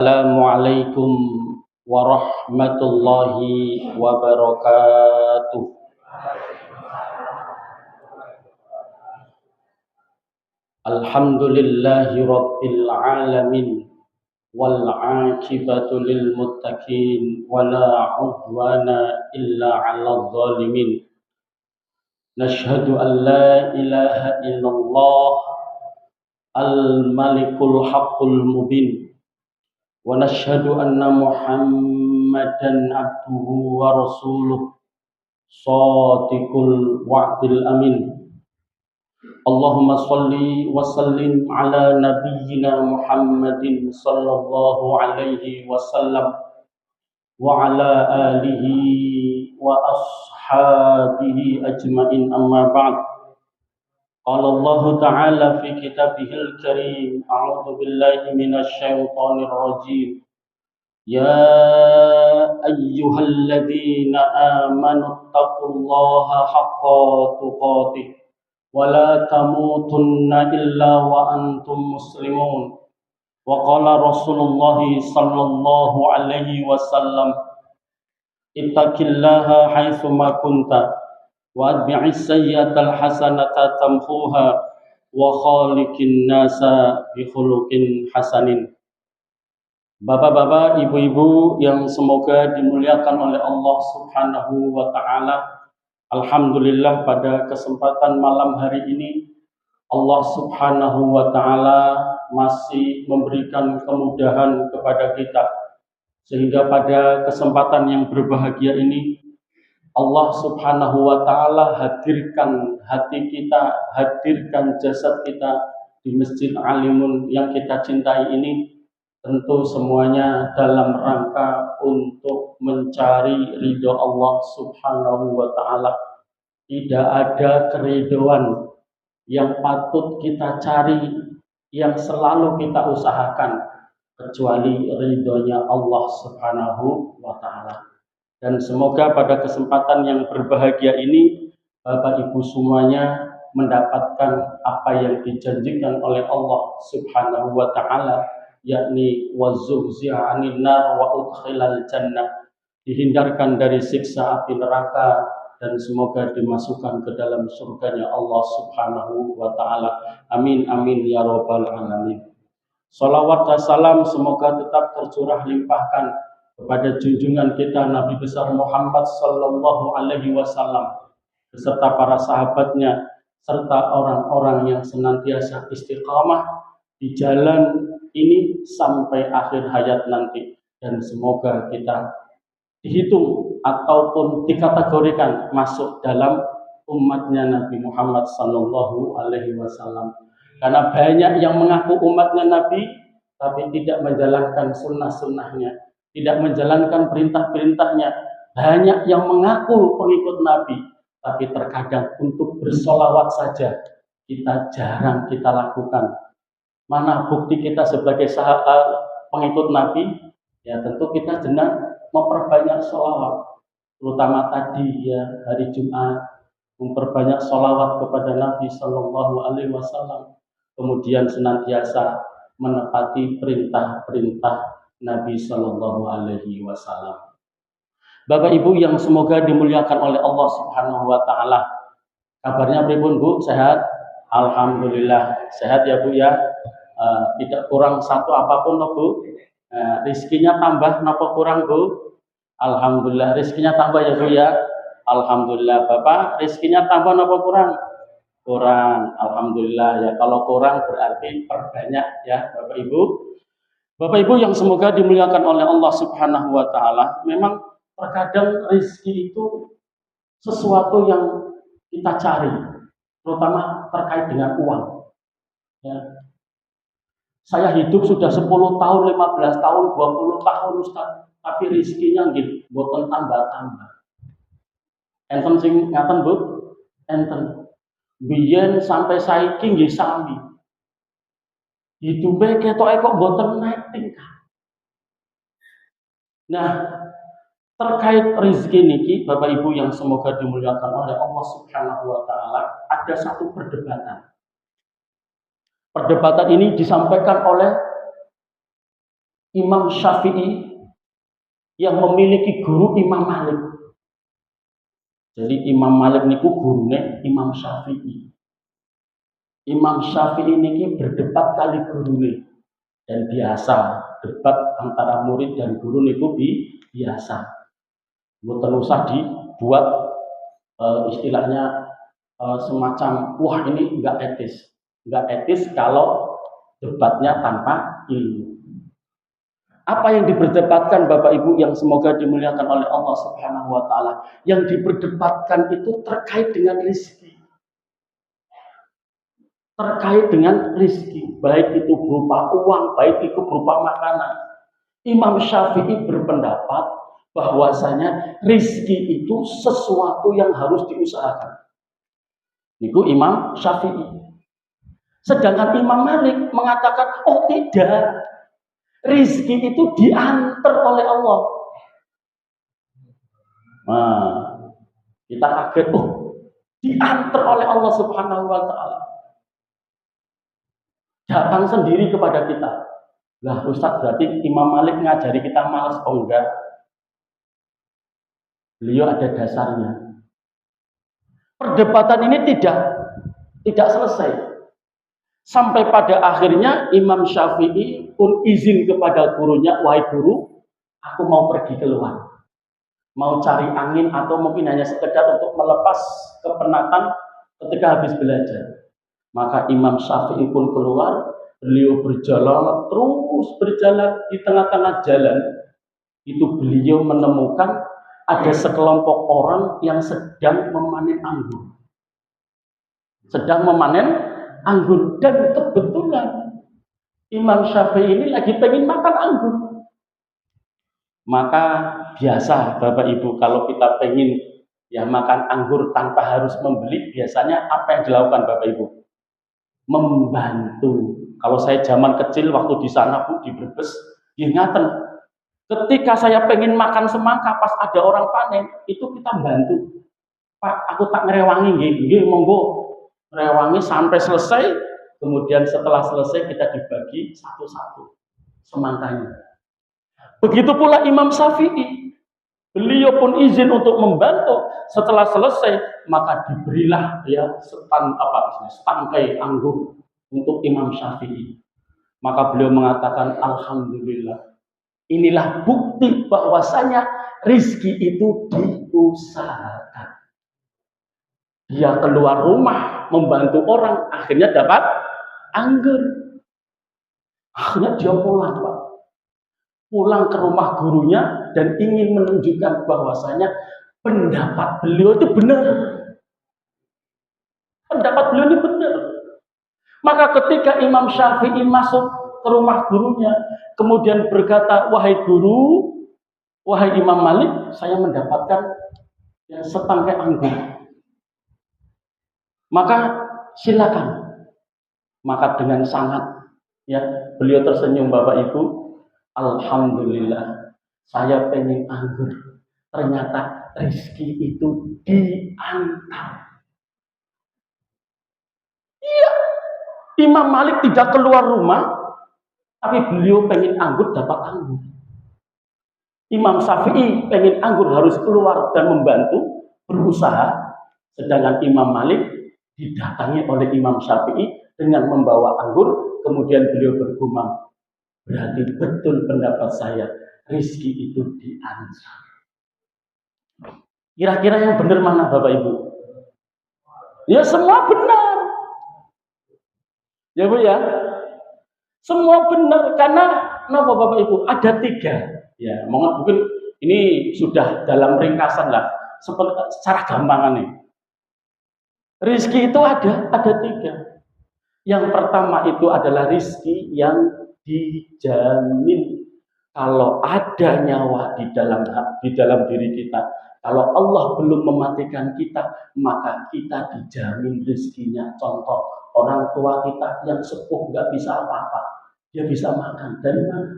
Assalamualaikum warahmatullahi wabarakatuh. Alhamdulillahi rabbil alamin wal aqibatu lil muttaqin wala udwana illa 'alal zalimin. Nashhadu an la ilaha illallah al malikul haqqul mubin. Wa nashhadu anna Muhammadan abduhu wa rasuluh shadiqul wa'dil amin. Allahumma shalli wa sallim ala nabiyyina Muhammadin sallallahu alaihi wasallam wa ala alihi wa ashabihi ajmain, amma ba'd. Qala Allah ta'ala fi kitabihil karim, a'udzu billahi minasy syaithanir rajim. Ya ayyuhalladzina amanu taqullaha haqqa tuqatih wa la tamutunna illa wa antum muslimun. Wa qala Rasulullah sallallahu alaihi wasallam, ittaqillaha haitsu ma kunta wa atbi'is sayyi'atal hasanata tamhuha wa khaliqin nasa bi khuluqin hasanin. Bapak-bapak, ibu-ibu yang semoga dimuliakan oleh Allah Subhanahu wa taala. Alhamdulillah, pada kesempatan malam hari ini Allah Subhanahu wa taala masih memberikan kemudahan kepada kita, sehingga pada kesempatan yang berbahagia ini Allah Subhanahu wa taala hadirkan hati kita, hadirkan jasad kita di Masjid Alimun yang kita cintai ini. Tentu semuanya dalam rangka untuk mencari ridho Allah Subhanahu wa taala. Tidak ada keridhoan yang patut kita cari, yang selalu kita usahakan, kecuali ridhonya Allah Subhanahu wa taala. Dan semoga pada kesempatan yang berbahagia ini Bapak Ibu semuanya mendapatkan apa yang dijanjikan oleh Allah Subhanahu wa taala, yakni wazuhziha 'anil nar wa udkhilal jannah, dihindarkan dari siksa api neraka dan semoga dimasukkan ke dalam surganya Allah Subhanahu wa taala. Amin amin ya rabbal alamin. Salawat dan salam semoga tetap tercurah limpahkan kepada junjungan kita Nabi besar Muhammad sallallahu alaihi wasallam beserta para sahabatnya serta orang-orang yang senantiasa istiqamah di jalan ini sampai akhir hayat nanti, dan semoga kita dihitung ataupun dikategorikan masuk dalam umatnya Nabi Muhammad sallallahu alaihi wasallam. Karena banyak yang mengaku umatnya Nabi tapi tidak menjalankan sunnah-sunnahnya, tidak menjalankan perintah-perintahnya. Banyak yang mengaku pengikut Nabi tapi terkadang untuk bersolawat saja kita jarang kita lakukan. Mana bukti kita sebagai pengikut Nabi? Ya tentu kita sedang memperbanyak sholawat, terutama tadi ya hari Jumat, memperbanyak sholawat kepada Nabi Shallallahu Alaihi Wasallam, kemudian senantiasa menepati perintah-perintah Nabi Shallallahu Alaihi Wasallam. Bapak Ibu yang semoga dimuliakan oleh Allah Subhanahu Wa Taala, kabarnya pripun Bu? Sehat? Alhamdulillah sehat ya Bu ya. Tidak kurang satu apapun loh Bu. Rizkinya tambah napa kurang Bu? Alhamdulillah rizkinya tambah ya Bu ya. Alhamdulillah. Bapak rizkinya tambah napa kurang? Kurang. Alhamdulillah ya. Kalau kurang berarti perbanyak ya Bapak Ibu. Bapak Ibu yang semoga dimuliakan oleh Allah Subhanahu wa taala, memang terkadang rizki itu sesuatu yang kita cari, terutama terkait dengan uang. Ya. Saya hidup sudah 10 tahun, 15 tahun, 20 tahun Ustaz, tapi rizkinya nggih mboten tambah-tambah. Enten sing ngaten Bu? Enten. Biyen sampai saiki nggih sami. Hidupe ketoke kok mboten naik tingkat. Nah, terkait rezeki niki Bapak Ibu yang semoga dimuliakan oleh Allah Subhanahu wa taala, ada satu perdebatan. Perdebatan ini disampaikan oleh Imam Syafi'i yang memiliki guru Imam Malik. Jadi Imam Malik niku gurune Imam Syafi'i. Imam Syafi'i niki berdebat kali gurune, dan biasa debat antara murid dan guru niku biasa. Mboten usah dibuat istilahnya semacam wah ini enggak etis kalau debatnya tanpa ilmu. Apa yang diperdebatkan Bapak Ibu yang semoga dimuliakan oleh Allah Subhanahu wa taala? Yang diperdebatkan itu terkait dengan rezeki. Terkait dengan rezeki, baik itu berupa uang, baik itu berupa makanan. Imam Syafi'i berpendapat bahwasanya rezeki itu sesuatu yang harus diusahakan. Itu Imam Syafi'i. Sedangkan Imam Malik mengatakan, oh tidak, rezeki itu diantar oleh Allah. Nah, kita kaget, oh diantar oleh Allah Subhanahu wa taala. Datang sendiri kepada kita. Lah Ustaz, berarti Imam Malik ngajari kita malas? Oh enggak. Beliau ada dasarnya. Perdebatan ini tidak selesai. Sampai pada akhirnya Imam Syafi'i pun izin kepada gurunya, wahai guru, aku mau pergi keluar. Mau cari angin atau mungkin hanya sekedar untuk melepas kepenatan ketika habis belajar. Maka Imam Syafi'i pun keluar, beliau terus berjalan di tengah-tengah jalan. Itu beliau menemukan ada sekelompok orang yang sedang memanen anggur. Dan kebetulan Imam Syafi'i ini lagi pengen makan anggur. Maka biasa Bapak Ibu kalau kita pengen ya makan anggur tanpa harus membeli, biasanya apa yang dilakukan Bapak Ibu? Membantu. Kalau saya zaman kecil waktu di sana Bu di Brebes, ingatan ketika saya pengen makan semangka pas ada orang panen, itu kita bantu. Pak, aku tak ngerewangi nggih, monggo. Ngerewangi sampai selesai, kemudian setelah selesai kita dibagi satu-satu semangkanya. Begitu pula Imam Syafi'i. Beliau pun izin untuk membantu. Setelah selesai, maka diberilah ya setangkai anggur untuk Imam Syafi'i. Maka beliau mengatakan, alhamdulillah. Inilah bukti bahwasanya rizki itu diusahakan. Dia keluar rumah membantu orang, akhirnya dapat anggur. Akhirnya dia pulang, Pak. Pulang ke rumah gurunya dan ingin menunjukkan bahwasanya pendapat beliau itu benar. Pendapat beliau ini benar. Maka ketika Imam Syafi'i masuk ke rumah gurunya, kemudian berkata, wahai guru, wahai Imam Malik, saya mendapatkan setangkai anggur. Maka silakan. Maka dengan sangat beliau tersenyum, Bapak Ibu. Alhamdulillah, saya pengen anggur. Ternyata rezeki itu diantar. Iya, Imam Malik tidak keluar rumah, tapi beliau pengen anggur, dapat anggur. Imam Syafi'i pengen anggur, harus keluar dan membantu, berusaha. Sedangkan Imam Malik didatangi oleh Imam Syafi'i dengan membawa anggur, kemudian beliau bergumam, berarti betul pendapat saya, rezeki itu diantar. Kira-kira yang benar mana Bapak Ibu? Ya semua benar. Ya Bu ya. Semua benar karena kenapa Bapak Ibu? Ada 3. Ya, mungkin ini sudah dalam ringkasan lah, secara gampangan nih. Rezeki itu ada 3. Yang pertama itu adalah rezeki yang dijamin. Kalau ada nyawa di dalam diri kita, kalau Allah belum mematikan kita, maka kita dijamin rezekinya. Contoh, orang tua kita yang sepuh nggak bisa apa-apa, dia bisa makan dari mana?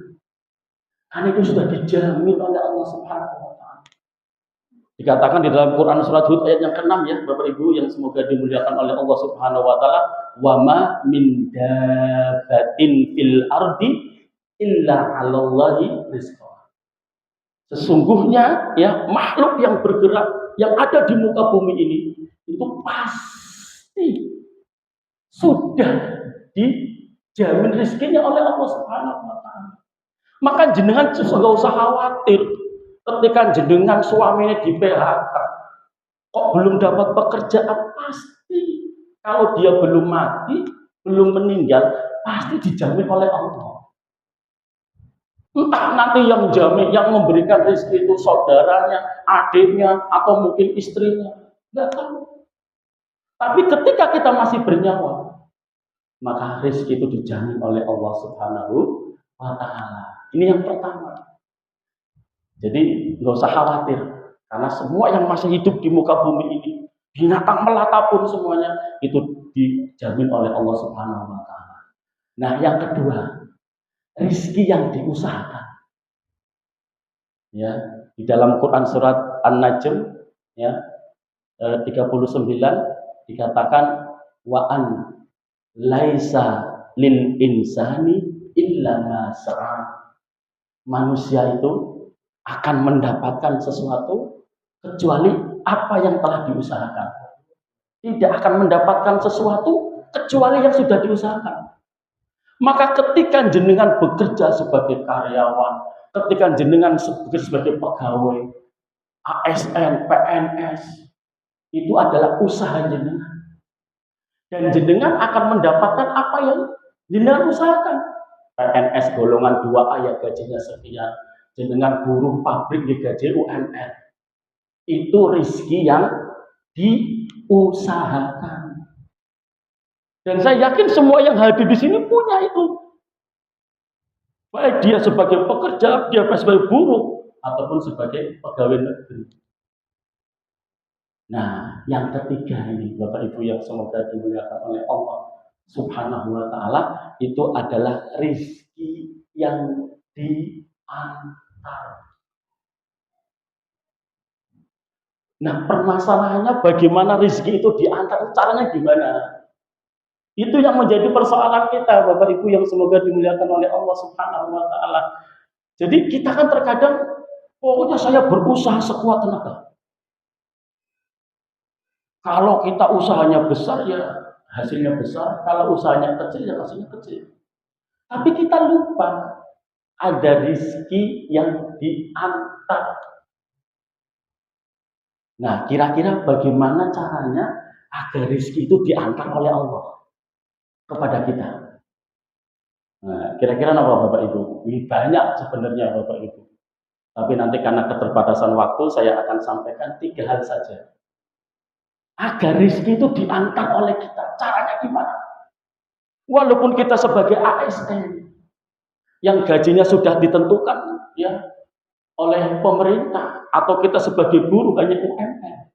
Karena itu sudah dijamin oleh Allah Subhanahu wa taala. Dikatakan di dalam Quran surat Hud ayat yang ke-6 ya, Bapak Ibu yang semoga dimuliakan oleh Allah Subhanahu wa taala, wa ma min dabbatin fil ardi illa 'alallahi rizqah. Sesungguhnya ya makhluk yang bergerak yang ada di muka bumi ini itu pasti sudah dijamin rezekinya oleh Allah Subhanahu wa taala. Maka jenengan nggak usah khawatir ketika jenengan suaminya di PHK, kok belum dapat pekerjaan, pasti kalau dia belum mati, belum meninggal, pasti dijamin oleh Allah. Entah nanti yang jamin, yang memberikan rezeki itu saudaranya, adiknya, atau mungkin istrinya, nggak tahu. Tapi ketika kita masih bernyawa, maka rezeki itu dijamin oleh Allah Subhanahu wa taala. Ini yang pertama. Jadi nggak usah khawatir, karena semua yang masih hidup di muka bumi ini, binatang melata pun semuanya itu dijamin oleh Allah Subhanahu wa taala. Nah, yang kedua, rezeki yang diusahakan. Ya, di dalam Quran surat An-Najm ya 39 dikatakan wa an laisa lil insani illa ma sa'a. Manusia itu akan mendapatkan sesuatu kecuali apa yang telah diusahakan. Tidak akan mendapatkan sesuatu kecuali yang sudah diusahakan. Maka ketika jenengan bekerja sebagai karyawan, ketika jenengan bekerja sebagai pegawai, ASN, PNS, itu adalah usaha jenengan. Dan jenengan akan mendapatkan apa yang jenengan usahakan. PNS golongan 2A ya gajinya sekian, jenengan buruh pabrik di gaji UMR. Itu rezeki yang diusahakan. Dan saya yakin semua yang hadir di sini punya itu. Baik dia sebagai pekerja, dia sebagai buruh, ataupun sebagai pegawai negeri. Nah, yang ketiga ini, Bapak Ibu yang semoga dimuliakan oleh Allah Subhanahu wa taala, itu adalah rezeki yang diantar. Nah, permasalahannya bagaimana rezeki itu diantar, caranya gimana? Itu yang menjadi persoalan kita, Bapak Ibu yang semoga dimuliakan oleh Allah Subhanahu wa taala. Jadi kita kan terkadang pokoknya saya berusaha sekuat tenaga. Kalau kita usahanya besar ya hasilnya besar, kalau usahanya kecil ya hasilnya kecil. Tapi kita lupa ada rezeki yang diantar. Nah, kira-kira bagaimana caranya agar rezeki itu diantar oleh Allah kepada kita? Nah, kira-kira apa Bapak Ibu? Ini banyak sebenarnya Bapak Ibu. Tapi nanti karena keterbatasan waktu saya akan sampaikan 3 hal saja. Agar rezeki itu diantar oleh kita. Caranya gimana? Walaupun kita sebagai ASN yang gajinya sudah ditentukan ya oleh pemerintah, atau kita sebagai buruh hanya UMR.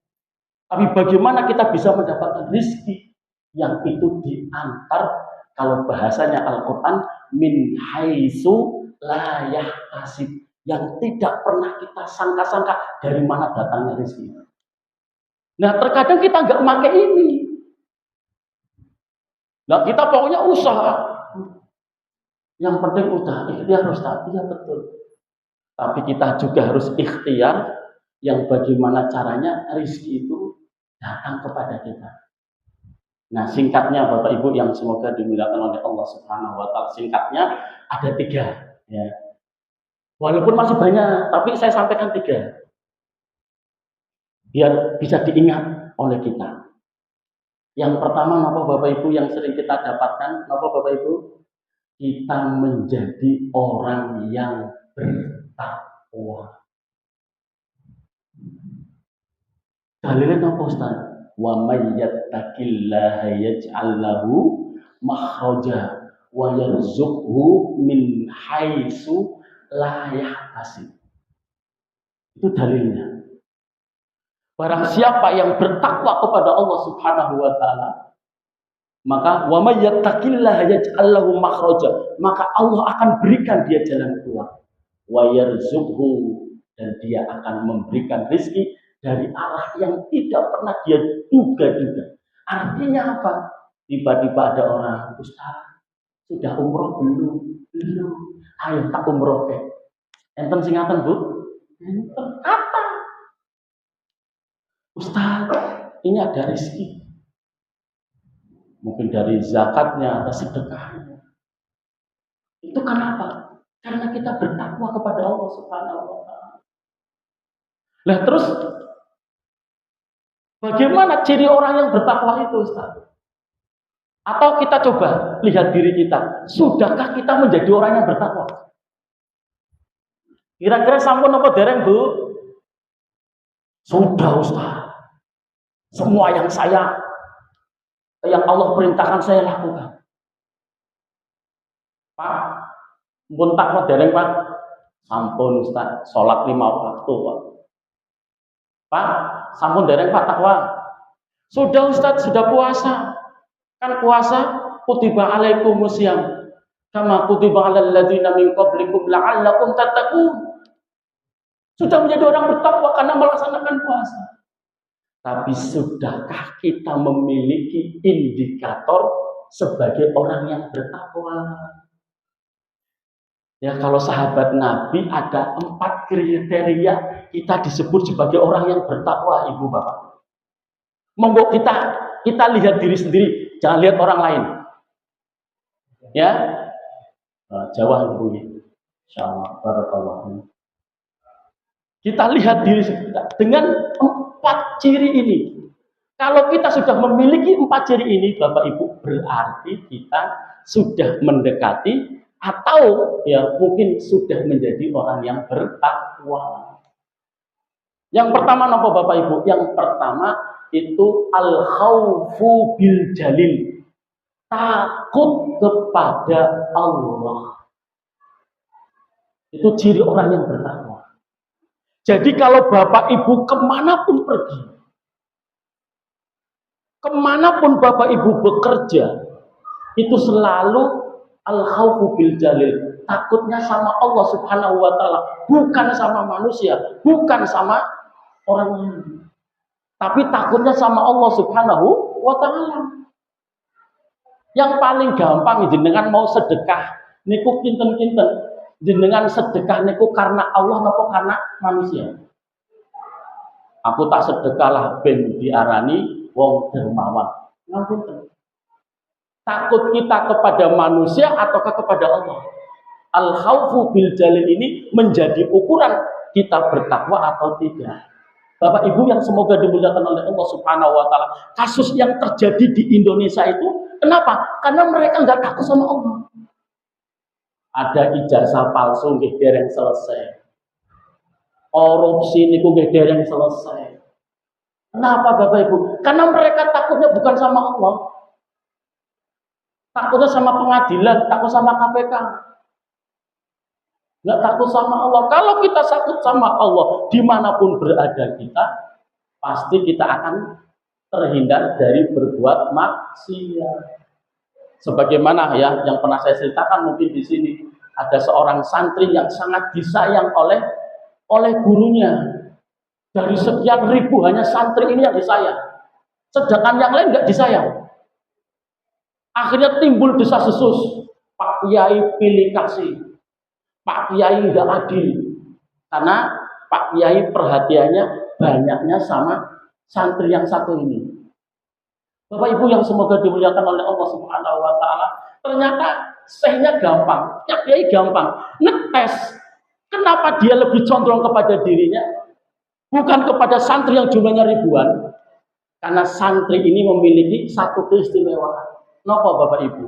Tapi bagaimana kita bisa mendapatkan rezeki yang itu diantar, kalau bahasanya Al-Quran, min haitsu la yahtasib, yang tidak pernah kita sangka-sangka dari mana datangnya rezeki. Nah, terkadang kita nggak pakai ini. Nah, kita pokoknya usaha. Yang penting usaha, ikhtiar Ustaz. Iya betul. Tapi kita juga harus ikhtiar yang bagaimana caranya rezeki itu datang kepada kita. Nah, singkatnya Bapak Ibu yang semoga dimuliakan oleh Allah Subhanahu wa taala, singkatnya ada 3 ya. Walaupun masih banyak, tapi saya sampaikan 3 biar bisa diingat oleh kita. Yang pertama, apa Bapak Ibu yang sering kita dapatkan, apa Bapak Ibu? Kita menjadi orang yang bertakwa. Dalilnya apa Ustaz? Wa may yattaqillaha yaj'al lahu makhraja wa yarzuqhu min haitsu la yahtasib. Itu dalilnya. Barang siapa yang bertakwa kepada Allah Subhanahu wa taala, maka wa may yattaqillaha yaj'al lahu makhraja, maka Allah akan berikan dia jalan keluar. Wa yarzuqhu, dan dia akan memberikan rezeki dari arah yang tidak pernah dia duga-duga. Artinya apa? Tiba-tiba ada orang, Ustaz, sudah umroh belum? Belum. Ayo tak umroh ke. Enten singatan Bu? Enten. Kata. Ustaz, ini ada rezeki. Mungkin dari zakatnya atau sedekahnya. Itu kenapa? Karena kita bertakwa kepada Allah Subhanahu wa taala. Lah terus bagaimana ciri orang yang bertakwa itu, Ustaz? Atau kita coba lihat diri kita, sudahkah kita menjadi orang yang bertakwa? Kira-kira sampun apa dereng, Bu? Sudah, Ustaz. Semua yang Allah perintahkan saya lakukan. Pak, pun takwa dereng, Pak. Sampun, Ustaz. Salat 5 waktu, Pak. Pak, sampun dereng, Pak, takwa. Sudah, Ustaz, sudah puasa. Kan puasa kutiba alaikumusiyam kama kutiba alal ladzina min qablikum la'allakum tattaqun. Sudah menjadi orang bertakwa karena melaksanakan puasa. Tapi sudahkah kita memiliki indikator sebagai orang yang bertakwa? Ya, kalau sahabat Nabi ada 4 kriteria kita disebut sebagai orang yang bertakwa, Ibu Bapak. Monggo kita lihat diri sendiri, jangan lihat orang lain. Ya, Jawa Ibu ya. Insyaallah barakallahu. Kita lihat diri kita dengan 4 ciri ini. Kalau kita sudah memiliki 4 ciri ini, Bapak Ibu, berarti kita sudah mendekati atau ya mungkin sudah menjadi orang yang bertakwa. Yang pertama apa Bapak Ibu? Yang pertama itu al-khaufu bil jalil. Takut kepada Allah. Itu ciri orang yang bertakwa. Jadi kalau Bapak Ibu kemanapun pergi, kemanapun Bapak Ibu bekerja, itu selalu al-khaufu bil jalil. Takutnya sama Allah Subhanahu wa taala, bukan sama manusia, bukan sama orang lain. Tapi takutnya sama Allah Subhanahu wa taala. Yang paling gampang jenengan mau sedekah niku kinten-kinten. Jenengan sedekah niku karena Allah napa karena manusia? Aku tak sedekah lah ben diarani wong dermawan. Ngapunten. Takut kita kepada manusia ataukah kepada Allah? Al-khaufu bil jalil ini menjadi ukuran kita bertakwa atau tidak. Bapak Ibu yang semoga dimuliakan oleh Allah Subhanahu wa taala. Kasus yang terjadi di Indonesia itu kenapa? Karena mereka nggak takut sama Allah. Ada ijazah palsu nggih dereng selesai. Korupsi niku nggih dereng selesai. Kenapa Bapak Ibu? Karena mereka takutnya bukan sama Allah. Takutnya sama pengadilan, takut sama KPK. Nggak takut sama Allah. Kalau kita takut sama Allah, dimanapun berada kita, pasti kita akan terhindar dari berbuat maksiat. Sebagaimana ya yang pernah saya ceritakan mungkin di sini ada seorang santri yang sangat disayang oleh gurunya. Dari sekian ribu hanya santri ini yang disayang. Sedangkan yang lain nggak disayang. Akhirnya timbul desas-desus, Pak Kiai pilih kasih, Pak Kiai nggak adil. Karena Pak Kiai perhatiannya banyaknya sama santri yang satu ini. Bapak Ibu yang semoga dimuliakan oleh Allah Subhanahu wa taala, ternyata sehnya gampang, Kiai gampang. Ngetes. Kenapa dia lebih condong kepada dirinya? Bukan kepada santri yang jumlahnya ribuan. Karena santri ini memiliki satu keistimewaan. Napa Bapak Ibu?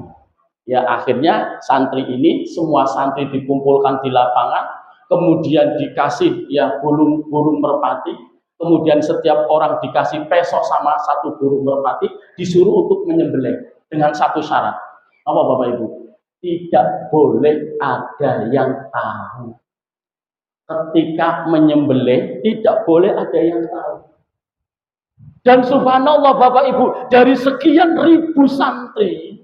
Ya akhirnya santri ini, semua santri dikumpulkan di lapangan, kemudian dikasih ya burung merpati, kemudian setiap orang dikasih pesok sama satu burung merpati, disuruh untuk menyembelih dengan satu syarat. Apa Bapak Ibu? Tidak boleh ada yang tahu. Ketika menyembelih tidak boleh ada yang tahu. Dan subhanallah Bapak Ibu, dari sekian ribu santri,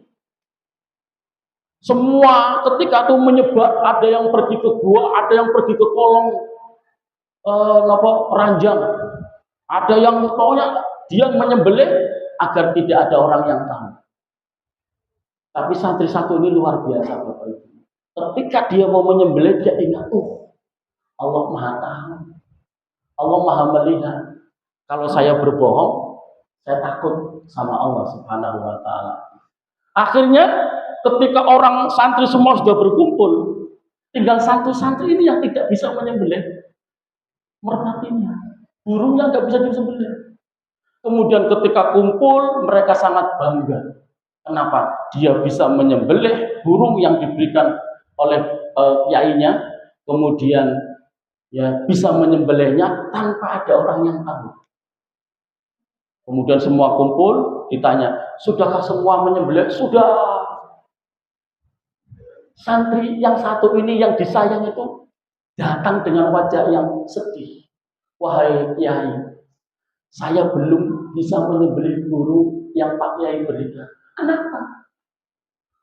semua ketika itu menyebar, ada yang pergi ke gua, ada yang pergi ke kolong ranjang, ada yang pokoknya dia menyembelih agar tidak ada orang yang tahu. Tapi santri satu ini luar biasa Bapak Ibu. Ketika dia mau menyembelih, dia ingat, Allah Maha Tahu, Allah Maha Melihat. Kalau saya berbohong, saya takut sama Allah Subhanahu wa Ta'ala. Akhirnya, ketika orang santri semua sudah berkumpul, tinggal satu santri ini yang tidak bisa menyembelih merpatinya. Burungnya nggak bisa disembelih. Kemudian ketika kumpul, mereka sangat bangga. Kenapa? Dia bisa menyembelih burung yang diberikan oleh kiainya, kemudian ya bisa menyembelihnya tanpa ada orang yang tahu. Kemudian semua kumpul, ditanya, sudahkah semua menyembelih? Sudah. Santri yang satu ini yang disayang itu datang dengan wajah yang sedih. Wahai kiai, saya belum bisa menyembelih burung yang Pak Kiai berikan. Kenapa?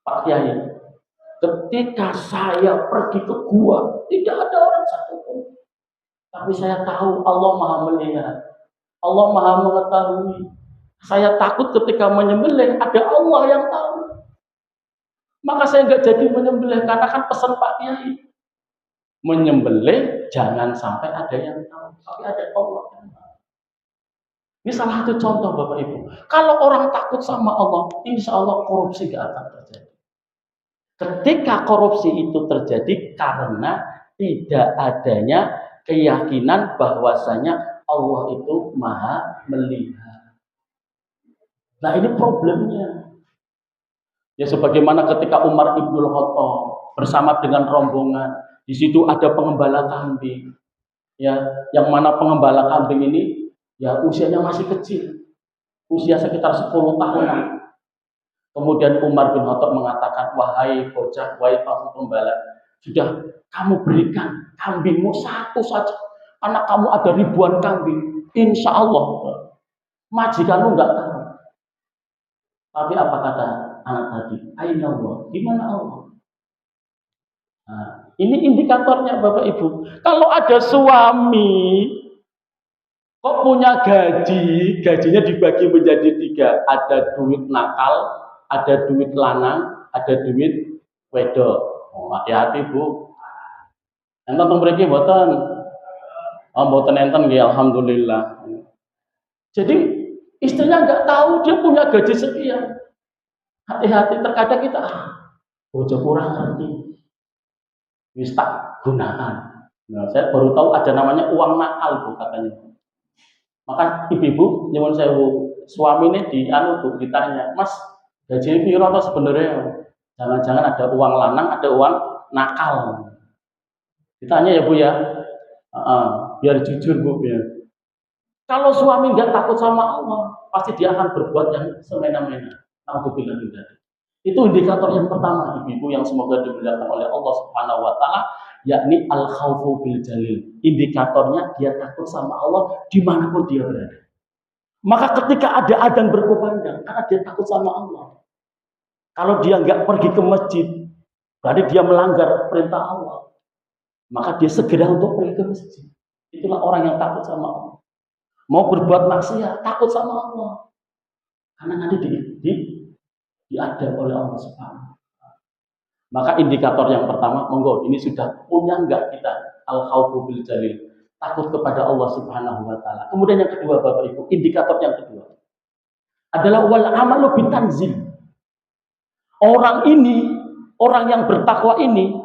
Pak Kiai, ketika saya pergi ke gua, tidak ada orang satupun. Tapi saya tahu Allah Maha Melihat. Allah Maha Mengetahui. Saya takut ketika menyembelih, ada Allah yang tahu. Maka saya nggak jadi menyembelih, karena kan pesan Pak Kiai. Menyembelih, jangan sampai ada yang tahu. Tapi ada Allah yang tahu. Ini salah satu contoh Bapak Ibu. Kalau orang takut sama Allah, insya Allah korupsi gak akan terjadi. Ketika korupsi itu terjadi karena tidak adanya keyakinan bahwasanya Allah itu Maha Melihat. Nah ini problemnya. Ya sebagaimana ketika Umar Ibnul Khattab bersama dengan rombongan, di situ ada pengembala kambing. Ya, yang mana pengembala kambing ini ya usianya masih kecil, usia sekitar 10 tahunan. Kemudian Umar bin Khattab mengatakan, wahai bocah, wahai pengembala, sudah kamu berikan kambingmu satu saja, karena kamu ada ribuan kambing, insya Allah majikanmu nggak tahu. Tapi apa kata anak tadi? Aina Allah, di mana Allah? Nah, ini indikatornya Bapak Ibu. Kalau ada suami kok punya gaji, gajinya dibagi menjadi 3. Ada duit nakal, ada duit lanang, ada duit wedok. Oh, hati-hati Bu. Enten teng mriki mboten? Oh, mboten enten nggih, alhamdulillah. Jadi istrinya nggak tahu dia punya gaji sekian. Hati-hati, terkadang kita bojo kurang ngerti. Wis tak gunakan. Nah, saya baru tahu ada namanya uang nakal Bu katanya. Maka ibu-ibu nyuwun sewu, suami ini ditanya, Mas, gaji piro to sebenarnya? Jangan-jangan ada uang lanang, ada uang nakal. Ditanya ya Bu ya, biar jujur Bu ya. Kalau suami nggak takut sama Allah, pasti dia akan berbuat yang semena-mena. Alhamdulillah. Itu indikator yang pertama, ibu-ibu yang semoga dimuliakan oleh Allah Subhanahu wa Ta'ala, yakni al-khawfu bil jalil. Indikatornya dia takut sama Allah dimanapun dia berada. Maka ketika ada adzan berkumandang, karena dia takut sama Allah. Kalau dia nggak pergi ke masjid, berarti dia melanggar perintah Allah. Maka dia segera untuk pergi ke masjid. Itulah orang yang takut sama Allah. Mau berbuat maksiat, takut sama Allah. Karena nanti diadab oleh Allah Subhanahu. Maka indikator yang pertama, monggo, ini sudah punya enggak kita al-khawfu bil jalil, takut kepada Allah Subhanahu wa Ta'ala. Kemudian yang kedua Bapak Ibu, indikator yang kedua adalah wal amalu bitanzil. Orang ini, orang yang bertakwa ini,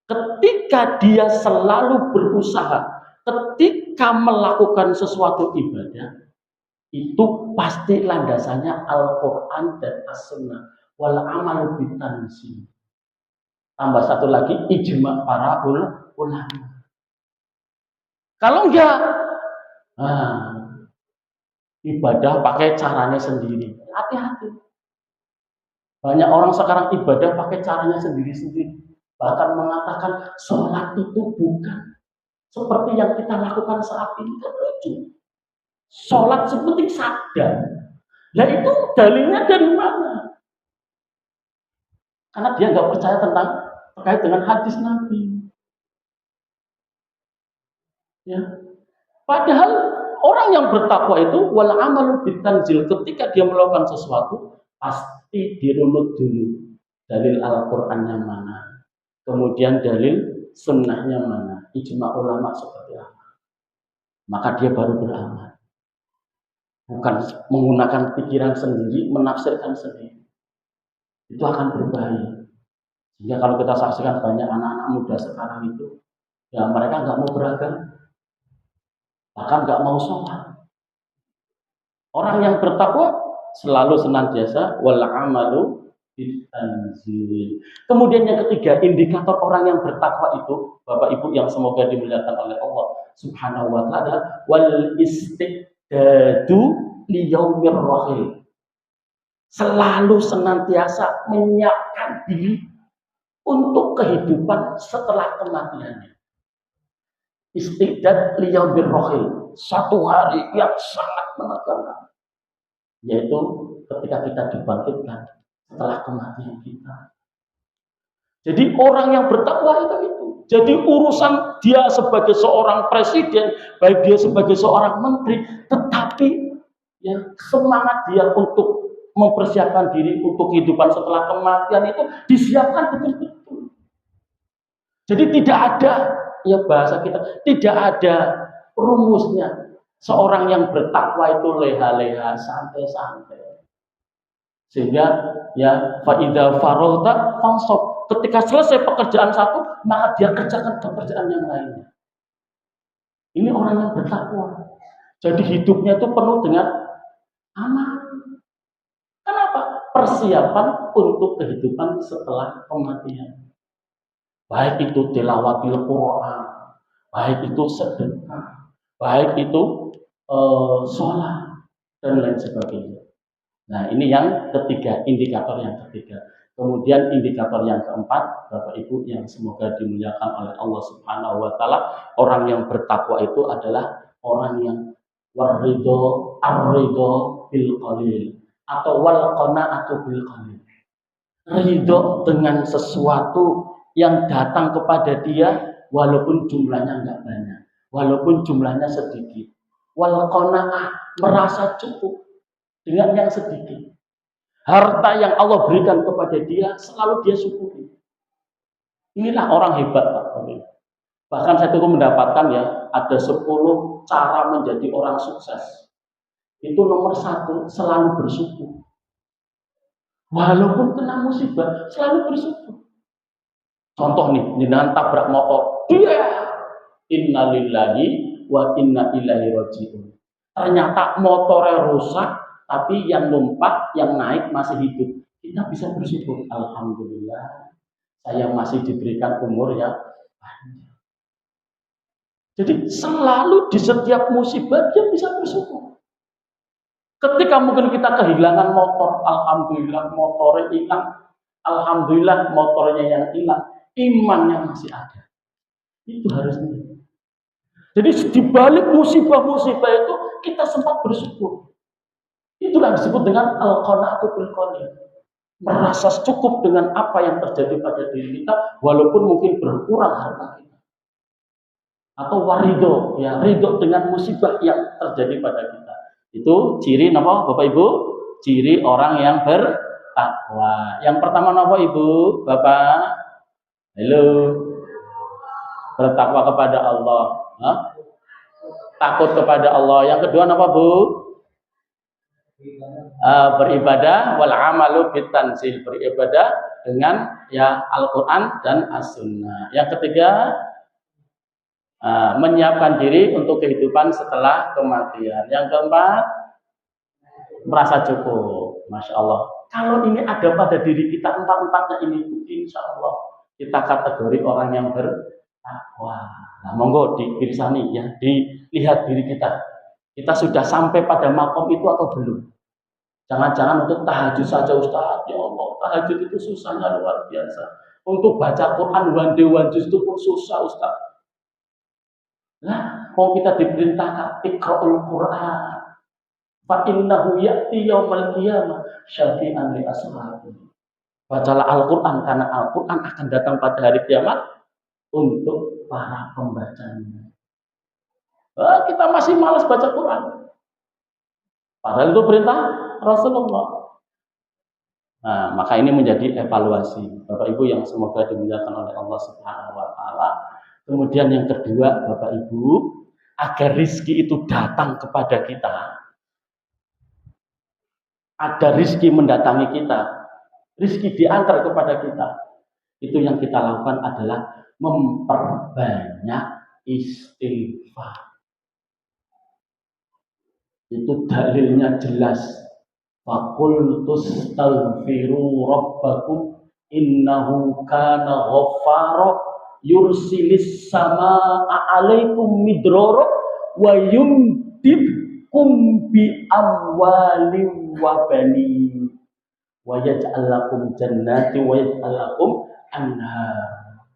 ketika dia selalu berusaha, ketika melakukan sesuatu ibadah, itu pasti landasannya Al-Quran dan As-Sunnah. Wal amalu bitanzil. Tambah satu lagi, ijma para ulama. Kalau enggak, ibadah pakai caranya sendiri. Hati-hati. Banyak orang sekarang ibadah pakai caranya sendiri-sendiri. Bahkan mengatakan sholat itu bukan seperti yang kita lakukan saat ini. Kan lucu. Sholat seperti sadar. Nah itu dalilnya dari mana? Karena dia nggak percaya terkait dengan hadis Nabi. Ya. Padahal orang yang bertakwa itu wal amalu bitanzil, ketika dia melakukan sesuatu pasti dirunut dulu dalil Al-Qur'annya mana. kemudian dalil sunnahnya mana, ijma ulama seperti apa, maka dia baru beramal. Bukan menggunakan pikiran sendiri, menafsirkan sendiri. Itu akan berbahaya. Sehingga kalau kita saksikan banyak anak-anak muda sekarang itu, ya mereka nggak mau beragama, bahkan nggak mau sholat. Orang yang bertakwa selalu senantiasa wal amalu bitanzil. Kemudian yang ketiga, indikator orang yang bertakwa itu, Bapak Ibu yang semoga dimuliakan oleh Allah Subhanahu wa taala, wal istiqdadu liyaumir rahil. Selalu senantiasa menyiapkan diri untuk kehidupan setelah kematiannya. Istiqdad liyaumir rahil, satu hari yang sangat menegangkan, yaitu ketika kita dibangkitkan setelah kematian kita. Jadi orang yang bertakwa itu. Jadi urusan dia sebagai seorang presiden, baik dia sebagai seorang menteri, tetapi ya semangat dia untuk mempersiapkan diri untuk kehidupan setelah kematian itu disiapkan betul-betul. Jadi tidak ada, ya bahasa kita, tidak ada rumusnya. Seorang yang bertakwa itu leha-leha, santai-santai. Sehingga ya faida farolta fansop. Ketika selesai pekerjaan satu, maka dia kerjakan pekerjaan yang lainnya. Ini orang yang bertakwa. Jadi hidupnya itu penuh dengan amal. Kenapa? Persiapan untuk kehidupan setelah kematian. Baik itu tilawatil Quran, baik itu sedekah, baik itu sholat dan lain sebagainya. Nah, ini yang ketiga, indikator yang ketiga. Kemudian indikator yang keempat, Bapak Ibu yang semoga dimuliakan oleh Allah Subhanahu wa taala, orang yang bertakwa itu adalah orang yang waridho ar-ridho bil qalil atau wal qanaatu bil qalil. Ridho dengan sesuatu yang datang kepada dia walaupun jumlahnya enggak banyak, walaupun jumlahnya sedikit. Wal qanaah, merasa cukup dengan yang sedikit. Harta yang Allah berikan kepada dia selalu dia syukuri. Inilah orang hebat, Pak. Bahkan saya tuh mendapatkan ya, ada 10 cara menjadi orang sukses. Itu nomor 1, selalu bersyukur. Walaupun kena musibah, selalu bersyukur. Contoh nih, dengan tabrak motor, dia innalillahi wa inna ilaihi rajiun. Ternyata motornya rusak, tapi yang numpak, yang naik masih hidup. Kita bisa bersyukur, alhamdulillah, saya masih diberikan umur yang panjang. Jadi selalu di setiap musibah dia bisa bersyukur. Ketika mungkin kita kehilangan motor, alhamdulillah motornya hilang, alhamdulillah motornya yang hilang, imannya masih ada. Itu harusnya. Jadi di balik musibah-musibah itu kita sempat bersyukur. Itulah disebut dengan al-qanaatu bil qalil. Merasa cukup dengan apa yang terjadi pada diri kita walaupun mungkin berkurang harta kita. Atau warido, ya ridho dengan musibah yang terjadi pada kita. Itu ciri apa Bapak Ibu? Ciri orang yang bertakwa. Yang pertama apa Ibu? Bapak? Halo. Bertakwa kepada Allah. Hah? Takut kepada Allah. Yang kedua apa Bu? Beribadah wal amalu bitanzil, beribadah dengan ya Al-Qur'an dan As-Sunnah. Yang ketiga, menyiapkan diri untuk kehidupan setelah kematian. Yang keempat, merasa cukup. Masya Allah. Kalau ini ada pada diri kita empat-empatnya ini, insya Allah kita kategori orang yang bertakwa. Nah, monggo diirsani ya, dilihat diri kita. Kita sudah sampai pada makom itu atau belum? Jangan-jangan untuk tahajud saja Ustaz, ya Allah, tahajud itu susahnya luar biasa. Untuk baca Quran one juz itu pun susah Ustaz. Nah, kalau kita diperintahkan iqra'ul Quran, fa innahu ya'ti yaumal qiyamah syafi'an li ashabihi. Bacalah Al-Quran karena Al-Quran akan datang pada hari kiamat untuk para pembacanya. Kita masih malas baca Quran. Padahal itu perintah Rasulullah. Nah, maka ini menjadi evaluasi Bapak Ibu yang semoga dimuliakan oleh Allah Subhanahu wa taala. Kemudian yang kedua, Bapak Ibu, agar rizki itu datang kepada kita, ada rizki mendatangi kita, rizki diantar kepada kita, itu yang kita lakukan adalah memperbanyak istighfar. Itu dalilnya jelas. Faqul tastaghfiru rabbakum innahu kana ghaffara yursilis samaa 'alaikum midrara wa yumdidkum bi amwalin wa banin wa yaj'al lakum jannati wa yaj'al lakum anhar.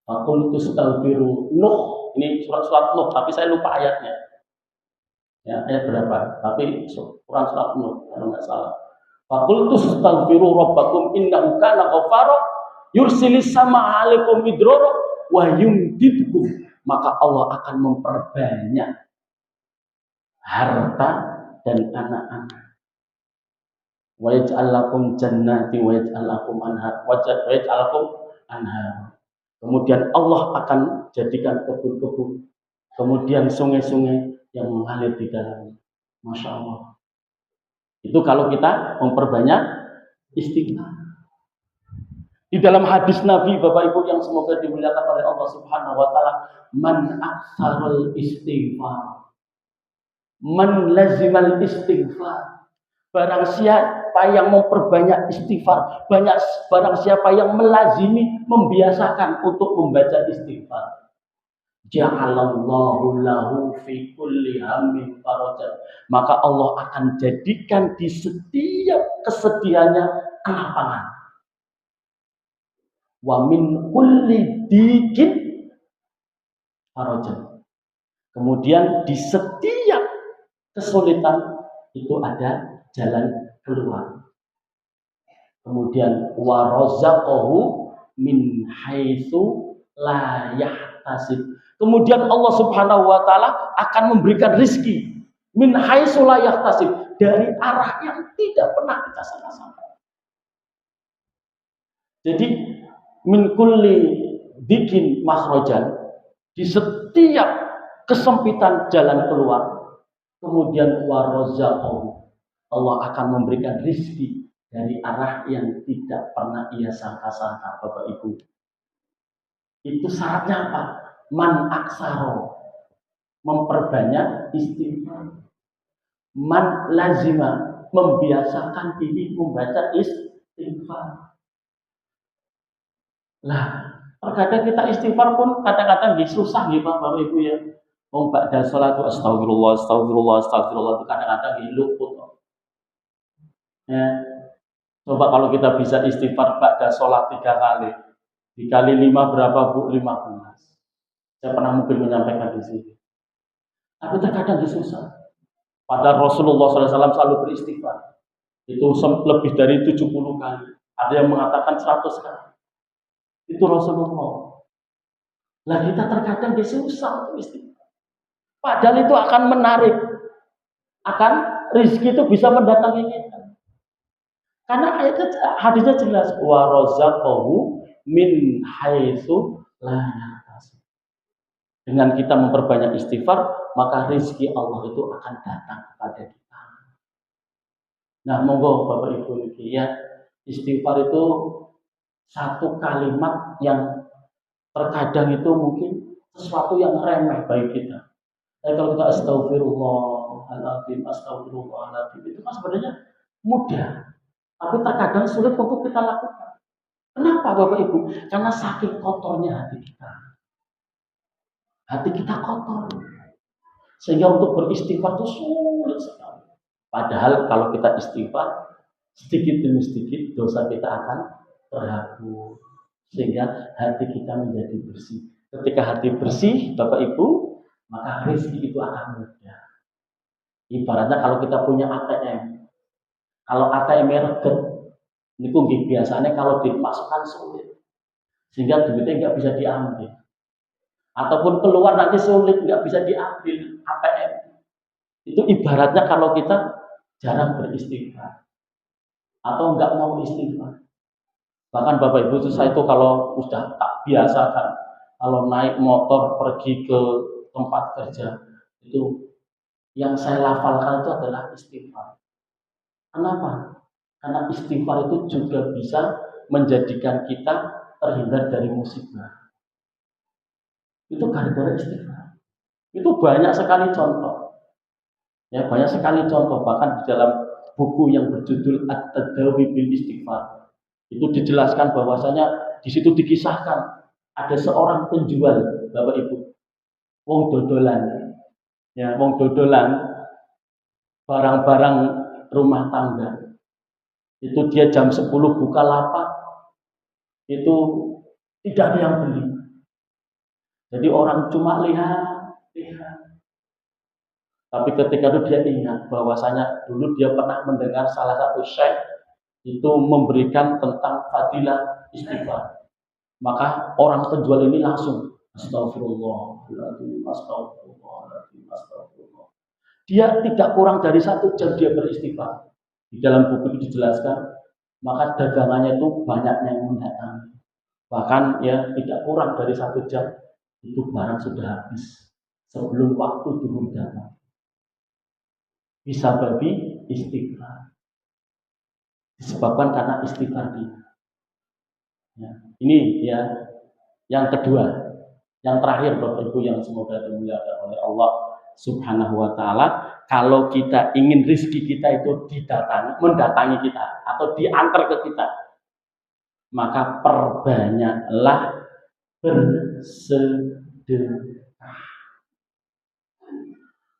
Faqul tastaghfiru Nuh, ini surat Nuh tapi saya lupa ayatnya. Ya, ayat berapa? Tapi Quran surat Nuh kalau nggak salah. Faqultu astaghfiru rabbakum innahu kana ghaffara yursilis sama 'alaikum midrara wa yumdidkum, maka Allah akan memperbanyak harta dan anak-anak. Wa yaj'al lakum jannati wa yaj'al lakum anhar wa yaj'al lakum anhar. Kemudian Allah akan jadikan kebun-kebun, kemudian sungai-sungai yang mengalir di dalamnya. Masya Allah. Itu kalau kita memperbanyak istighfar. Di dalam hadis Nabi, Bapak Ibu yang semoga dimuliakan oleh Allah Subhanahu wa taala, man aktsarul istighfar, man lazimal istighfar. Barang siapa yang memperbanyak istighfar, barang siapa yang melazimi, membiasakan untuk membaca istighfar, ja'alallahu lahu fi kulli hammin farajan, maka Allah akan jadikan di setiap kesedihannya kelapangan. Wa min kulli dikin farajan, kemudian di setiap kesulitan itu ada jalan keluar. Kemudian wa razaqahu min haitsu la yahtasib, kemudian Allah Subhanahu wa taala akan memberikan rizki min haitsu la yahtasib, dari arah yang tidak pernah kita sangka-sangka. Jadi min kulli dikin makhrajan, di setiap kesempitan jalan keluar. Kemudian warazaqahu, Allah akan memberikan rizki dari arah yang tidak pernah ia sangka-sangka. Bapak Ibu, itu syaratnya apa? Man aksaro, memperbanyak istighfar. Man lazima, membiasakan diri membaca istighfar. Lah, terkadang kita istighfar pun kadang-kadang susah gitu Bapak Ibu ya. Wong ba'da salat astagfirullah astagfirullah astagfirullah, itu kadang-kadang luput. Ya. Coba kalau kita bisa istighfar ba'da salat 3 kali. Dikali 5 berapa Bu? 15. Saya pernah mungkin menyampaikan di sini. Tapi terkadang susah. Padahal Rasulullah SAW selalu beristighfar. Itu lebih dari 70 kali. Ada yang mengatakan 100 kali. Itu Rasulullah. Lah kita terkadang susah untuk istighfar. Padahal itu akan menarik. Akan rezeki itu bisa mendatangi kita. Karena ayatnya hadisnya jelas, wa razaqahu min haitsu la yahtasib. Dengan kita memperbanyak istighfar, maka rezeki Allah itu akan datang kepada kita. Nah, monggo Bapak Ibu ya, istighfar itu satu kalimat yang terkadang itu mungkin sesuatu yang remeh bagi kita. Kalau kita astagfirullahaladzim, astagfirullahaladzim, itu kan sebenarnya mudah, tapi terkadang sulit untuk kita lakukan. Kenapa Bapak Ibu? Karena saking kotornya hati kita. Hati kita kotor, sehingga untuk beristighfar itu sulit sekali. Padahal kalau kita istighfar sedikit demi sedikit, dosa kita akan terhapus, sehingga hati kita menjadi bersih. Ketika hati bersih, Bapak Ibu, maka rezeki itu akan mudah. Ibaratnya kalau kita punya ATM, kalau ATM-nya reget, itu biasanya kalau dimasukkan sulit, sehingga duitnya nggak bisa diambil. Ataupun keluar nanti sulit, nggak bisa diambil ATM. Itu ibaratnya kalau kita jarang beristighfar. atau nggak mau istighfar. Bahkan Bapak Ibu itu saya itu kalau sudah tak biasakan, kalau naik motor pergi ke tempat kerja itu yang saya lafalkan itu adalah istighfar. Kenapa? Karena istighfar itu juga bisa menjadikan kita terhindar dari musibah. Itu gara-gara istighfar. Itu banyak sekali contoh. Ya, banyak sekali contoh bahkan di dalam buku yang berjudul At-Tadawi bil Istighfar. Itu dijelaskan bahwasanya di situ dikisahkan ada seorang penjual, Bapak Ibu, wong dodolan. Ya, wong dodolan barang-barang rumah tangga. Itu dia jam 10 buka lapak, itu tidak ada yang beli. Jadi orang cuma lihat. Tapi ketika itu dia ingat bahwasanya dulu dia pernah mendengar salah satu syekh itu memberikan tentang fadilah istighfar. Maka orang penjual ini langsung astagfirullahaladzim, astagfirullahaladzim, astagfirullah. Dia tidak kurang dari 1 jam dia beristighfar. Di dalam buku itu dijelaskan, maka dagangannya itu banyak yang mendatangi. Bahkan ya tidak kurang dari 1 jam itu barang sudah habis sebelum waktu duhur datang. Bisa babi istighfar. Disebabkan karena istighfar dia. Ya, ini ya yang kedua, yang terakhir Bapak Ibu yang semoga dimuliakan oleh Allah Subhanahu wa taala, kalau kita ingin rezeki kita itu mendatangi kita atau diantar ke kita, maka perbanyaklah bersedekah.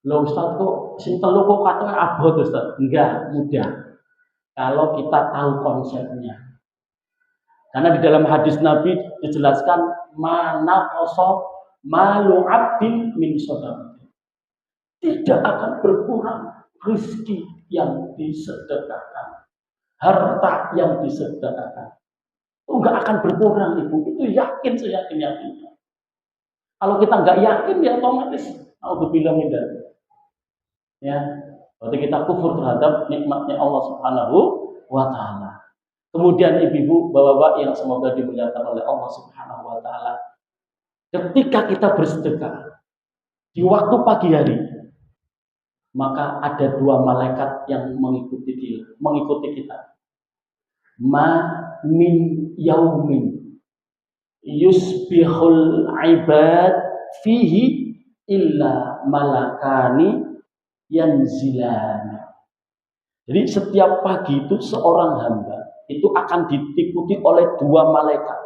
Loh Ustaz kok sing telu kok katanya abot Ustaz? Enggak, mudah. Kalau kita tahu konsepnya. Karena di dalam hadis Nabi dijelaskan mana kosong malu abdin min shadaqah. Tidak akan berkurang rezeki yang disedekahkan, harta yang disedekahkan. Itu enggak akan berkurang Ibu. Itu yakin seyakin-yakinnya. Kalau kita enggak yakin ya otomatis auzubillah min dzalik. Ya, berarti kita kufur terhadap nikmatnya Allah Subhanahu wa taala. Kemudian ibu-ibu, bapak-bapak yang semoga dimuliakan oleh Allah Subhanahu wa taala, ketika kita bersedekah di waktu pagi hari, maka ada 2 malaikat yang mengikuti kita. Ma min yaumin yusbihul ibad fihi illa malakani yanzilan. Jadi setiap pagi itu seorang hamba itu akan diikuti oleh 2 malaikat.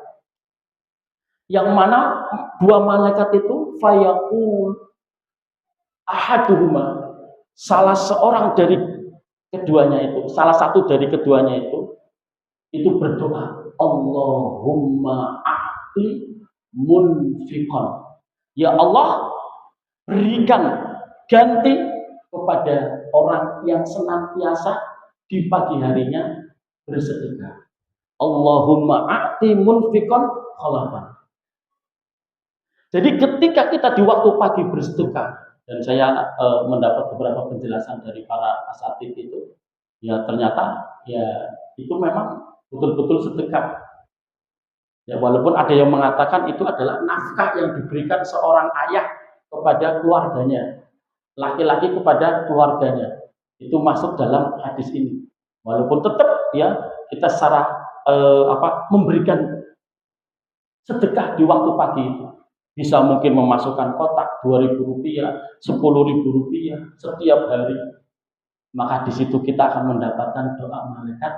Yang mana 2 malaikat itu fayaqul ahaduhuma, salah satu dari keduanya itu berdoa, Allahumma a'ti munfiqan. Ya Allah, berikan ganti kepada orang yang senantiasa di pagi harinya bersedekah. Allahumma a'ti munfiqan khalafan. Jadi ketika kita di waktu pagi bersedekah, dan saya mendapat beberapa penjelasan dari para asatid itu, ya ternyata ya itu memang betul-betul sedekah. Ya walaupun ada yang mengatakan itu adalah nafkah yang diberikan seorang ayah kepada keluarganya, laki-laki kepada keluarganya, itu masuk dalam hadis ini. Walaupun tetap ya kita secara memberikan sedekah di waktu pagi itu bisa mungkin memasukkan kotak Rp2.000, Rp10.000 setiap hari. Maka di situ kita akan mendapatkan doa malaikat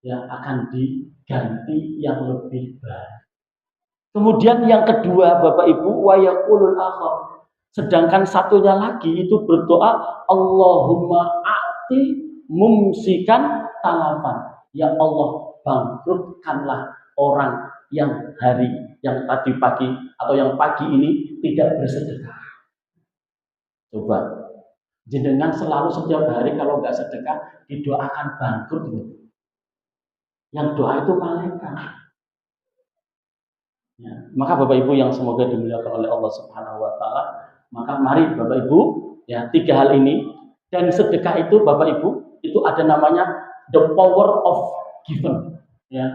yang akan diganti yang lebih baik. Kemudian yang kedua Bapak Ibu, wa yaqulul akhar. Sedangkan satunya lagi itu berdoa, Allahumma a'ti mumsikan talafan. Ya Allah, bangkrutkanlah orang yang tadi pagi atau yang pagi ini tidak bersedekah. Coba, jenengan selalu setiap hari kalau nggak sedekah didoakan bangkrut. Yang doa itu malaikat. Ya, maka Bapak Ibu yang semoga dimuliakan oleh Allah Subhanahu wa taala, maka mari Bapak Ibu ya 3 hal ini, dan sedekah itu Bapak Ibu itu ada namanya the power of given, ya,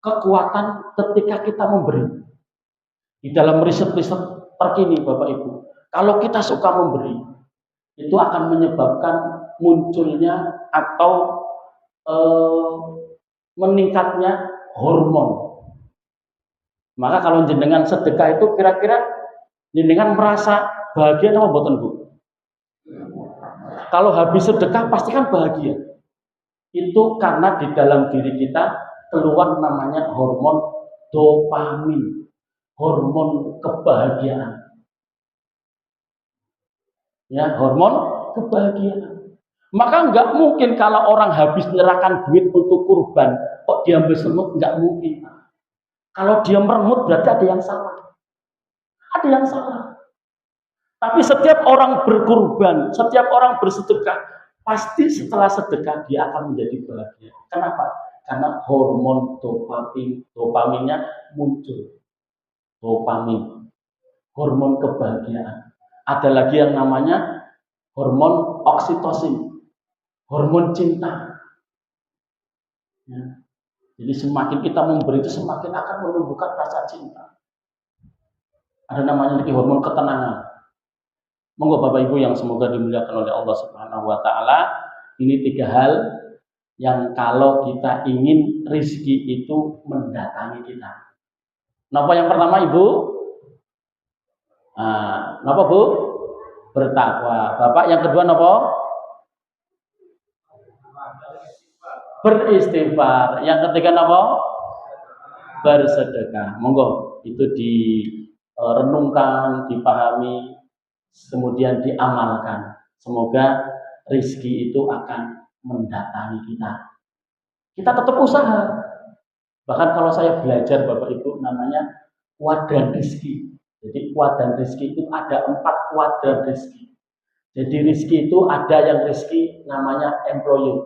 kekuatan ketika kita memberi. Di dalam riset-riset terkini Bapak Ibu, kalau kita suka memberi, itu akan menyebabkan munculnya atau meningkatnya hormon. Maka kalau jenengan sedekah itu kira-kira jenengan merasa bahagia apa mboten Bu? Kalau habis sedekah pasti kan bahagia. Itu karena di dalam diri kita keluar namanya hormon dopamin, hormon kebahagiaan. Ya, hormon kebahagiaan. Maka nggak mungkin kalau orang habis menyerahkan duit untuk kurban, kok diambil semut, nggak mungkin. Kalau dia merengut berarti ada yang salah. Ada yang salah. Tapi setiap orang berkurban, setiap orang bersedekah, pasti setelah sedekah dia akan menjadi bahagia. Kenapa? Karena hormon dopaminnya muncul. Dopamin, hormon kebahagiaan. Ada lagi yang namanya hormon oksitosin, hormon cinta. Ya. Jadi semakin kita memberi itu semakin akan menumbuhkan rasa cinta. Ada namanya lagi hormon ketenangan. Monggo Bapak Ibu yang semoga dimuliakan oleh Allah Subhanahu wa taala, ini 3 hal yang kalau kita ingin rezeki itu mendatangi kita. Napa yang pertama Ibu? Napa Bu? Bertakwa. Bapak yang kedua napa? Beristighfar. Yang ketiga napa? Bersedekah. Monggo itu direnungkan, dipahami, kemudian diamalkan. Semoga rezeki itu akan mendatangi kita. Kita tetap usaha. Bahkan kalau saya belajar Bapak Ibu namanya kuadran rezeki. Jadi kuadran rezeki itu ada 4 kuadran rezeki. Jadi rezeki itu ada yang rezeki namanya employee.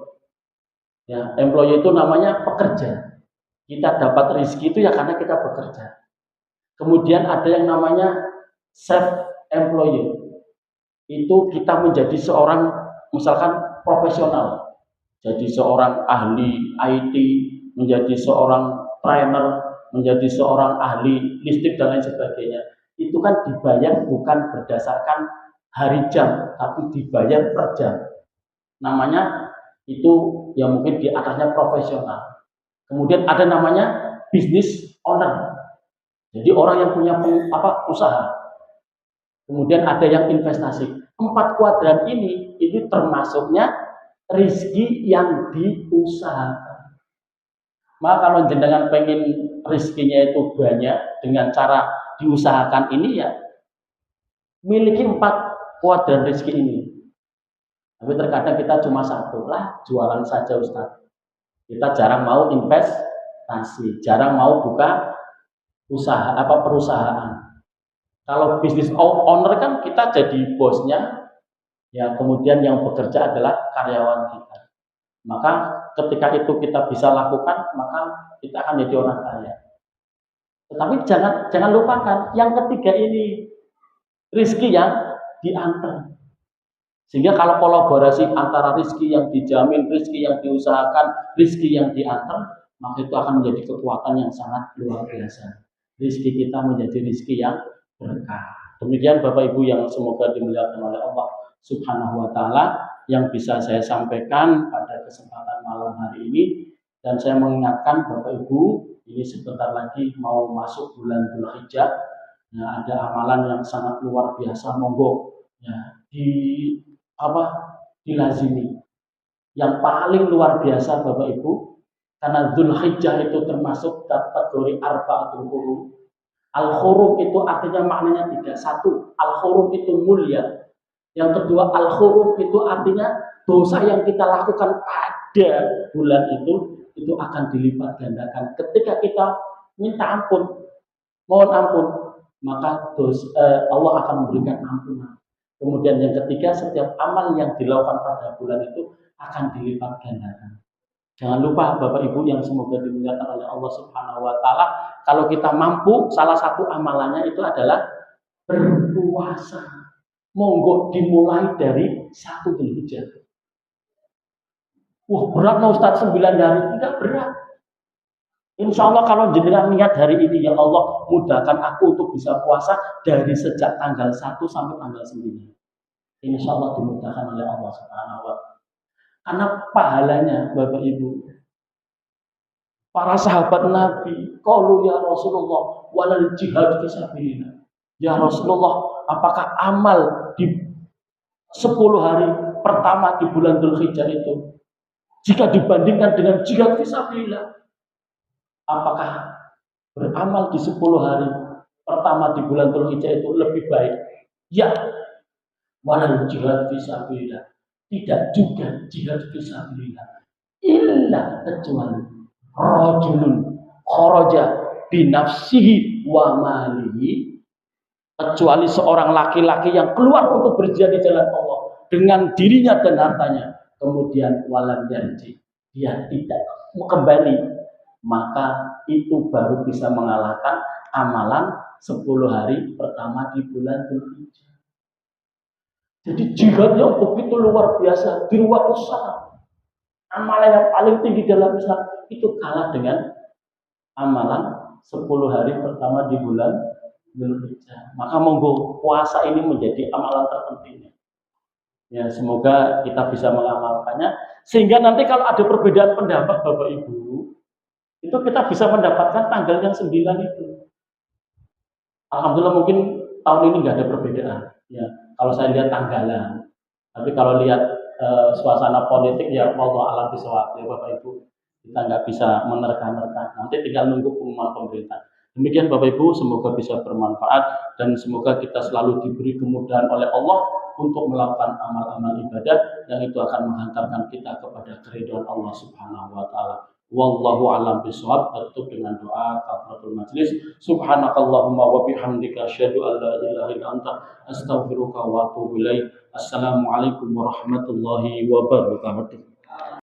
Ya, employee itu namanya pekerja. Kita dapat rezeki itu ya karena kita bekerja. Kemudian ada yang namanya self employee. Itu kita menjadi seorang misalkan profesional. Jadi seorang ahli IT, menjadi seorang trainer, menjadi seorang ahli listrik dan lain sebagainya. Itu kan dibayar bukan berdasarkan hari jam, tapi dibayar per jam. Namanya itu ya mungkin di atasnya profesional. Kemudian ada namanya business owner. Jadi orang yang punya usaha. Kemudian ada yang investasi. 4 kuadran ini termasuknya rezeki yang diusahakan. Maka kalau jenengan pengen rezekinya itu banyak dengan cara diusahakan ini ya miliki 4 kuadran rezeki ini. Tapi terkadang kita cuma satu lah, jualan saja Ustaz. Kita jarang mau investasi, jarang mau buka usaha perusahaan. Kalau bisnis owner kan kita jadi bosnya, ya kemudian yang bekerja adalah karyawan kita. Maka ketika itu kita bisa lakukan, maka kita akan jadi orang kaya. Tetapi jangan lupakan yang ketiga ini, rezeki yang diantar. Sehingga kalau kolaborasi antara rezeki yang dijamin, rezeki yang diusahakan, rezeki yang diantar, maka itu akan menjadi kekuatan yang sangat luar biasa. Rezeki kita menjadi rezeki yang berkah. Demikian Bapak Ibu yang semoga dimuliakan oleh Allah Subhanahu wa taala yang bisa saya sampaikan pada kesempatan malam hari ini, dan saya mengingatkan Bapak Ibu, ini sebentar lagi mau masuk bulan Dzulhijjah. Ya, ada amalan yang sangat luar biasa, monggo ya dilazimi. Yang paling luar biasa Bapak Ibu, karena Dzulhijjah itu termasuk kategori arba'atul hurum. Al-hurum itu artinya maknanya 3. 1, al-hurum itu mulia. Yang kedua, al-hurum itu artinya dosa yang kita lakukan pada bulan itu akan dilipat gandakan. Ketika kita minta ampun, mohon ampun, maka Allah akan memberikan ampunan. Kemudian yang ketiga, setiap amal yang dilakukan pada bulan itu akan dilipat gandakan. Jangan lupa Bapak Ibu yang semoga dimuliakan oleh Allah Subhanahu wa taala, kalau kita mampu, salah satu amalannya itu adalah berpuasa. Monggo dimulai dari 1 Dzulhijjah. Wah berat no Ustaz 9 hari. Enggak berat. Insya Allah kalau jenengan niat hari ini, ya Allah mudahkan aku untuk bisa puasa dari sejak tanggal 1 sampai tanggal 9. Insya Allah dimudahkan oleh Allah Subhanahu wa Ta'ala. Karena pahalanya Bapak Ibu, para sahabat Nabi, qalu ya Rasulullah walal jihad fisabilillah. Ya Rasulullah, apakah amal di 10 hari pertama di bulan Dzulhijjah itu jika dibandingkan dengan jihad fisabilillah, apakah beramal di 10 hari pertama di bulan Dzulhijjah itu lebih baik? Ya, walal jihad fisabilillah. Tidak juga jihad fisabilillah. Illa kecuali rajulun kharaja binafsihi wa malihi, kecuali seorang laki-laki yang keluar untuk berjihad di jalan Allah dengan dirinya dan hartanya, kemudian walam yarji, dia tidak kembali, maka itu baru bisa mengalahkan amalan 10 hari pertama di bulan Dzulhijjah. Jadi jihad yang begitu luar biasa, di luar usaha, amalan yang paling tinggi dalam Islam itu kalah dengan amalan 10 hari pertama di bulan Dzulhijjah. Maka monggo puasa ini menjadi amalan terpenting. Ya, semoga kita bisa mengamalkannya sehingga nanti kalau ada perbedaan pendapat Bapak Ibu, itu kita bisa mendapatkan tanggal yang 9 itu. Alhamdulillah mungkin tahun ini nggak ada perbedaan. Ya, kalau saya lihat tanggalan. Tapi kalau lihat suasana politik ya wallahu a'lam bishawab ya Bapak Ibu. Kita nggak bisa menerka-nerka. Nanti tinggal nunggu pengumuman pemerintah. Demikian Bapak Ibu, semoga bisa bermanfaat dan semoga kita selalu diberi kemudahan oleh Allah untuk melakukan amal-amal ibadah yang itu akan menghantarkan kita kepada keridhaan Allah Subhanahu wa taala. Wallahu a'lam bishawab. Tutup dengan doa kafaratul majlis. Subhanakallahumma wa bihamdika asyhadu an la ilaha illa anta astaghfiruka wa atubu ilaik. Assalamualaikum warahmatullahi wabarakatuh.